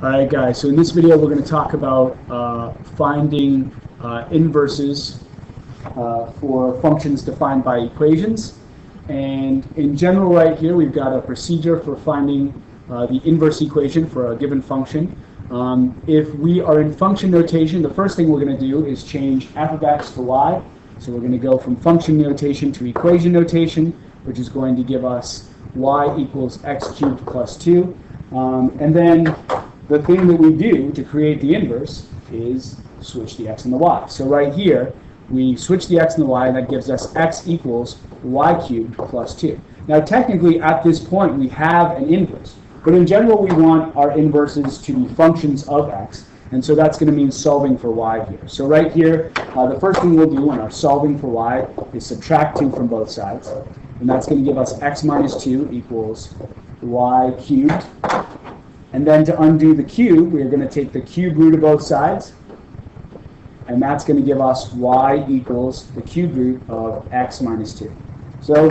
Alright guys, so in this video we're going to talk about finding inverses for functions defined by equations. And in general right here we've got a procedure for finding the inverse equation for a given function. If we are in function notation, the first thing we're going to do is change f of x to y. So we're going to go from function notation to equation notation, which is going to give us y equals x cubed plus 2. And then the thing that we do to create the inverse is switch the x and the y. So right here, we switch the x and the y, and that gives us x equals y cubed plus 2. Now technically, at this point, we have an inverse. But in general, we want our inverses to be functions of x. And so that's going to mean solving for y here. So right here, the first thing we'll do in our solving for y is subtract 2 from both sides. And that's going to give us x minus 2 equals y cubed. And then to undo the cube, we're going to take the cube root of both sides. And that's going to give us y equals the cube root of x minus 2. So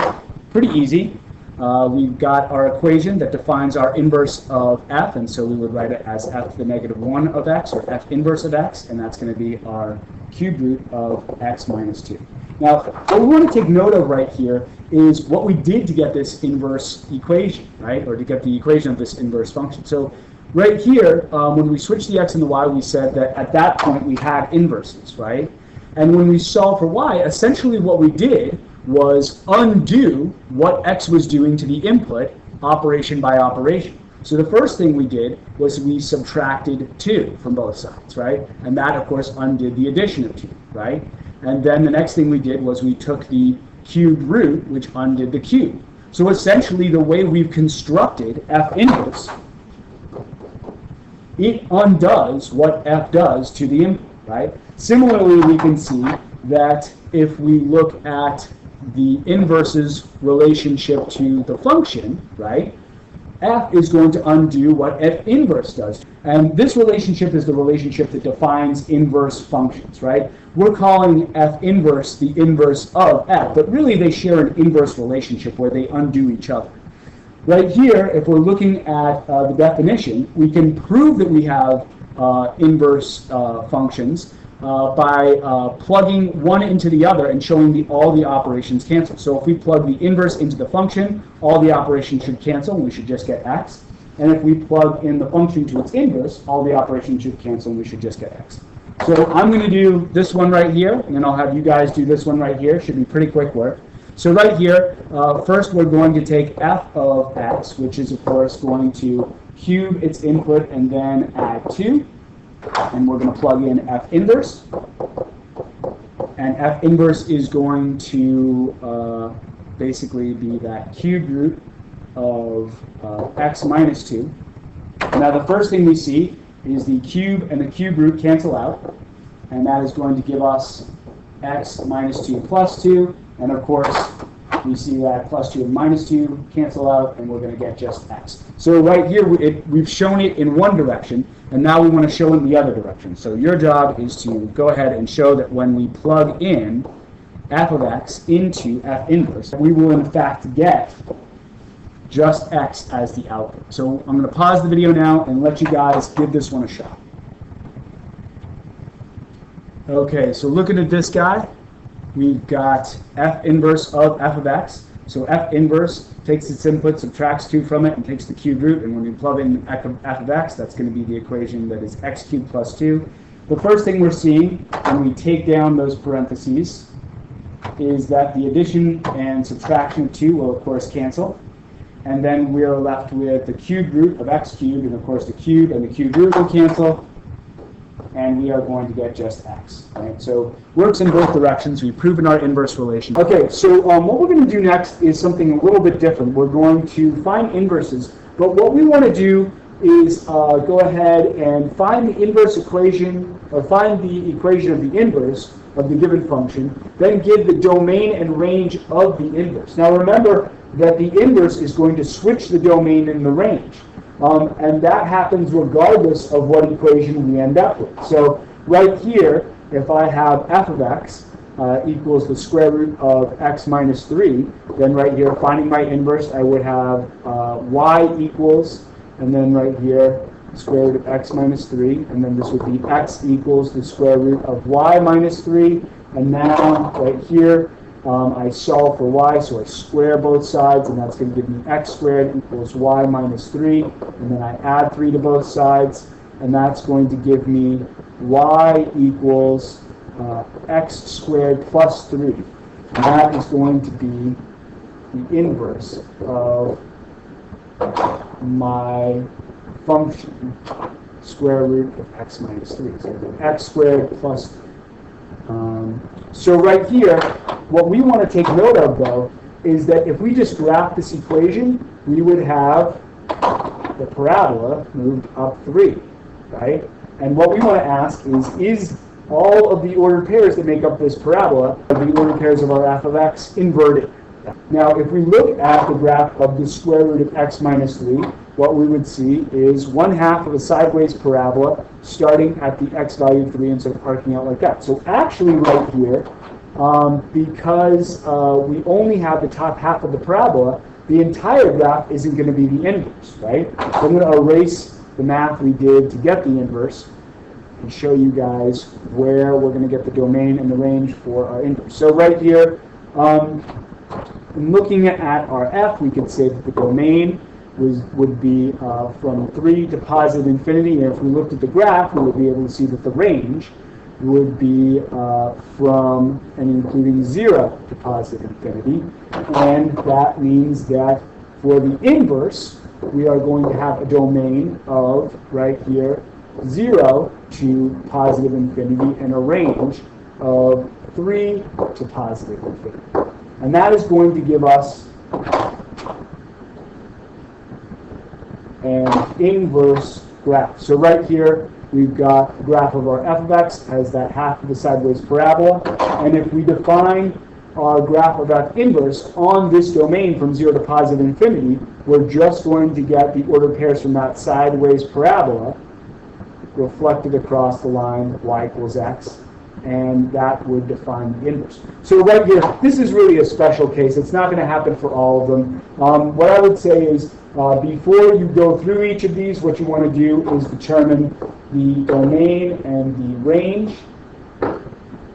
pretty easy. We've got our equation that defines our inverse of f. And so we would write it as f to the negative 1 of x, or f inverse of x. And that's going to be our cube root of x minus 2. Now, what we want to take note of right here is what we did to get this inverse equation, right? Or to get the equation of this inverse function. So right here, when we switched the x and the y, we said that at that point we had inverses, right? And when we solved for y, essentially what we did was undo what x was doing to the input, operation by operation. So the first thing we did was we subtracted 2 from both sides, right? And that, of course, undid the addition of 2, right? And then the next thing we did was we took the cubed root, which undid the cube. So essentially, the way we've constructed f inverse, it undoes what f does to the input, right? Similarly, we can see that if we look at the inverse's relationship to the function, right, f is going to undo what f inverse does. And this relationship is the relationship that defines inverse functions, right? We're calling f inverse the inverse of f, but really they share an inverse relationship where they undo each other. Right here, if we're looking at the definition, we can prove that we have inverse functions by plugging one into the other and showing all the operations cancel. So if we plug the inverse into the function, all the operations should cancel, and we should just get x. And if we plug in the function to its inverse, all the operations should cancel, and we should just get x. So I'm going to do this one right here, and then I'll have you guys do this one right here. Should be pretty quick work. So right here, first we're going to take f of x, which is, of course, going to cube its input and then add 2. And we're going to plug in f inverse. And f inverse is going to basically be that cube root of x minus 2. Now the first thing we see is the cube and the cube root cancel out. And that is going to give us x minus 2 plus 2. And of course, we see that plus 2 and minus 2 cancel out, and we're going to get just x. So right here, we've shown it in one direction, and now we want to show it in the other direction. So your job is to go ahead and show that when we plug in f of x into f inverse, we will in fact get just x as the output. So I'm going to pause the video now and let you guys give this one a shot. Okay, so looking at this guy, we've got f inverse of f of x. So f inverse takes its input, subtracts 2 from it, and takes the cube root. And when we plug in f of x, that's going to be the equation that is x cubed plus 2. The first thing we're seeing when we take down those parentheses is that the addition and subtraction of 2 will, of course, cancel. And then we're left with the cube root of x cubed, and of course the cube and the cube root will cancel. And we are going to get just x. Right? So works in both directions. We've proven our inverse relation. Okay, so what we're going to do next is something a little bit different. We're going to find inverses, but what we want to do is go ahead and find the inverse equation, or find the equation of the inverse of the given function, then give the domain and range of the inverse. Now remember that the inverse is going to switch the domain and the range. And that happens regardless of what equation we end up with. So right here, if I have f of x equals the square root of x minus 3, then right here, finding my inverse, I would have y equals, and then right here, square root of x minus 3, and then this would be x equals the square root of y minus 3. And now, right here, I solve for y, so I square both sides, and that's going to give me x squared equals y minus 3. And then I add 3 to both sides, and that's going to give me y equals x squared plus 3. And that is going to be the inverse of my function square root of x minus 3. So x squared plus 3. So right here, what we want to take note of, though, is that if we just graph this equation, we would have the parabola moved up 3, right? And what we want to ask is all of the ordered pairs that make up this parabola, the ordered pairs of our f of x, inverted? Now, if we look at the graph of the square root of x minus 3, what we would see is 1/2 of a sideways parabola starting at the x value of 3 and sort of arcing out like that. So actually right here, because we only have the top half of the parabola, the entire graph isn't going to be the inverse, right? So I'm going to erase the math we did to get the inverse and show you guys where we're going to get the domain and the range for our inverse. So right here, looking at our f, we could say that the domain would be from 3 to positive infinity. And if we looked at the graph, we would be able to see that the range would be from and including 0 to positive infinity. And that means that for the inverse, we are going to have a domain of, right here, 0 to positive infinity and a range of 3 to positive infinity. And that is going to give us an inverse graph. So right here, we've got the graph of our f of x as that half of the sideways parabola. And if we define our graph of f inverse on this domain from 0 to positive infinity, we're just going to get the ordered pairs from that sideways parabola reflected across the line y equals x. And that would define the inverse. So right here, this is really a special case. It's not going to happen for all of them. What I would say is before you go through each of these, what you want to do is determine the domain and the range.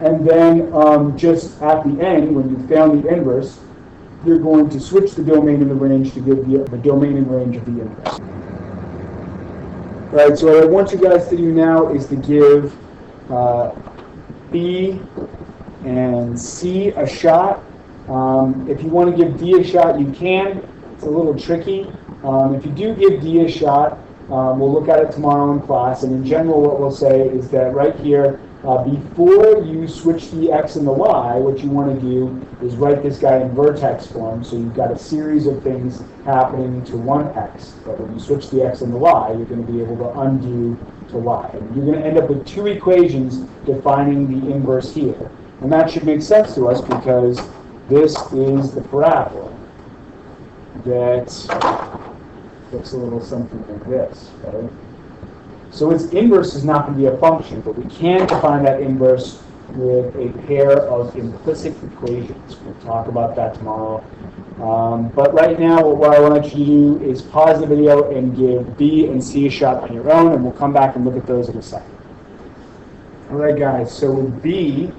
And then just at the end, when you found the inverse, you're going to switch the domain and the range to give you the domain and range of the inverse. All right, so what I want you guys to do now is to give B and C a shot. If you want to give D a shot, you can. It's a little tricky. If you do give D a shot, we'll look at it tomorrow in class. And in general, what we'll say is that right here, before you switch the x and the y, what you want to do is write this guy in vertex form. So you've got a series of things happening to one x. But when you switch the x and the y, you're going to be able to undo to y. And you're going to end up with two equations defining the inverse here. And that should make sense to us because this is the parabola that looks a little something like this, right? So its inverse is not going to be a function, but we can define that inverse with a pair of implicit equations. We'll talk about that tomorrow. But right now, what I want you to do is pause the video and give B and C a shot on your own, and we'll come back and look at those in a second. All right, guys, so with B,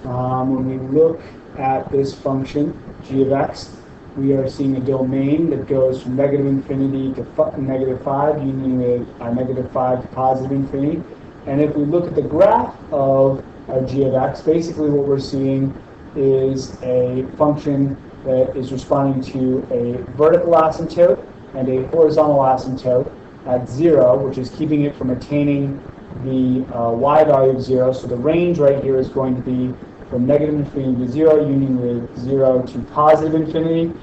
when we look at this function, g of x, we are seeing a domain that goes from negative infinity to negative 5, union with negative 5 to positive infinity. And if we look at the graph of g of x, basically what we're seeing is a function that is responding to a vertical asymptote and a horizontal asymptote at 0, which is keeping it from attaining the y value of 0. So the range right here is going to be from negative infinity to 0, union with 0 to positive infinity.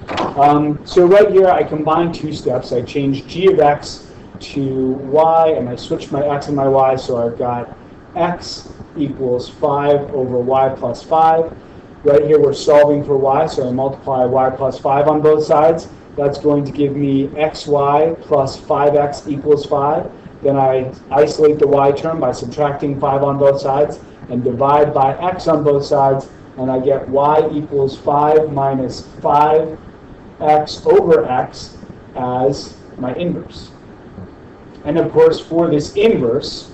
So right here, I combine two steps. I change g of x to y, and I switch my x and my y, so I've got x equals 5 over y plus 5. Right here, we're solving for y, so I multiply y plus 5 on both sides. That's going to give me xy plus 5x equals 5. Then I isolate the y term by subtracting 5 on both sides and divide by x on both sides, and I get y equals 5 minus 5x over x as my inverse. And of course, for this inverse,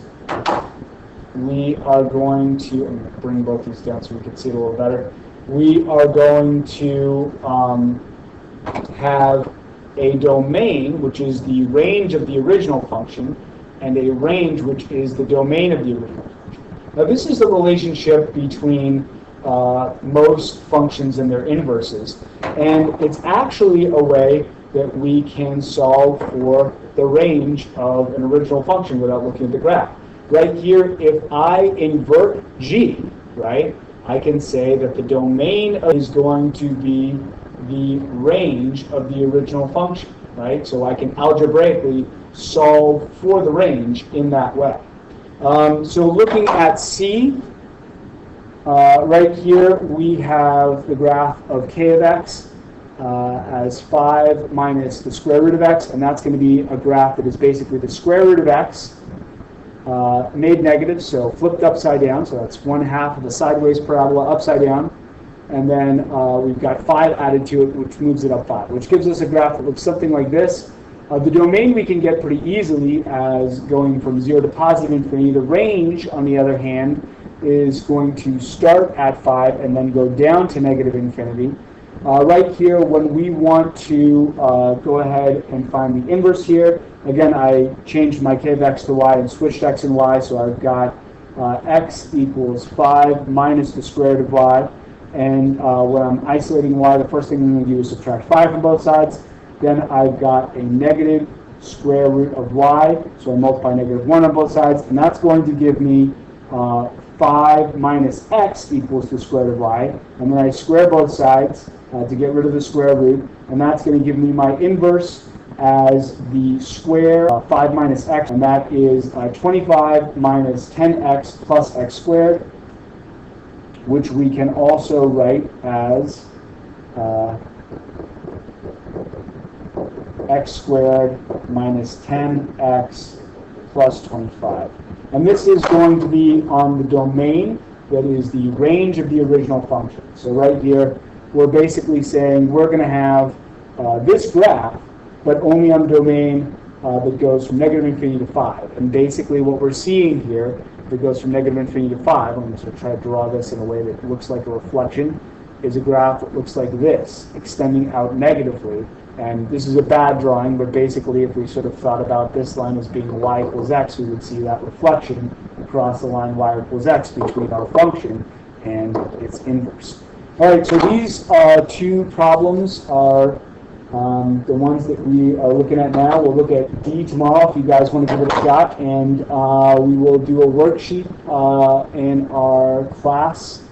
we are going to, I'm going to bring both these down so we can see it a little better. We are going to have a domain, which is the range of the original function, and a range, which is the domain of the original function. Now, this is the relationship between most functions and their inverses. And it's actually a way that we can solve for the range of an original function without looking at the graph. Right here, if I invert g, right, I can say that the domain is going to be the range of the original function, right? So I can algebraically solve for the range in that way. So looking at C, right here we have the graph of k of x as 5 minus the square root of x, and that's going to be a graph that is basically the square root of x made negative, so flipped upside down, so that's 1/2 of the sideways parabola upside down, and then we've got 5 added to it, which moves it up 5, which gives us a graph that looks something like this. The domain we can get pretty easily as going from 0 to positive infinity. The range, on the other hand, is going to start at 5 and then go down to negative infinity. Right here, when we want to go ahead and find the inverse here, again, I changed my k of x to y and switched x and y, so I've got x equals 5 minus the square root of y. And when I'm isolating y, the first thing I'm going to do is subtract 5 from both sides. Then I've got a negative square root of y, so I multiply negative 1 on both sides, and that's going to give me 5 minus x equals the square root of y. And then I square both sides to get rid of the square root, and that's going to give me my inverse as the square 5 minus x, and that is 25 minus 10x plus x squared, which we can also write as x squared minus 10x plus 25. And this is going to be on the domain that is the range of the original function. So right here, we're basically saying we're going to have this graph, but only on the domain that goes from negative infinity to 5. And basically what we're seeing here, if it goes from negative infinity to 5, I'm going to try to draw this in a way that looks like a reflection, is a graph that looks like this, extending out negatively. And this is a bad drawing, but basically if we sort of thought about this line as being y equals x, we would see that reflection across the line y equals x between our function and its inverse. All right, so these two problems are the ones that we are looking at now. We'll look at D tomorrow if you guys want to give it a shot, and we will do a worksheet in our class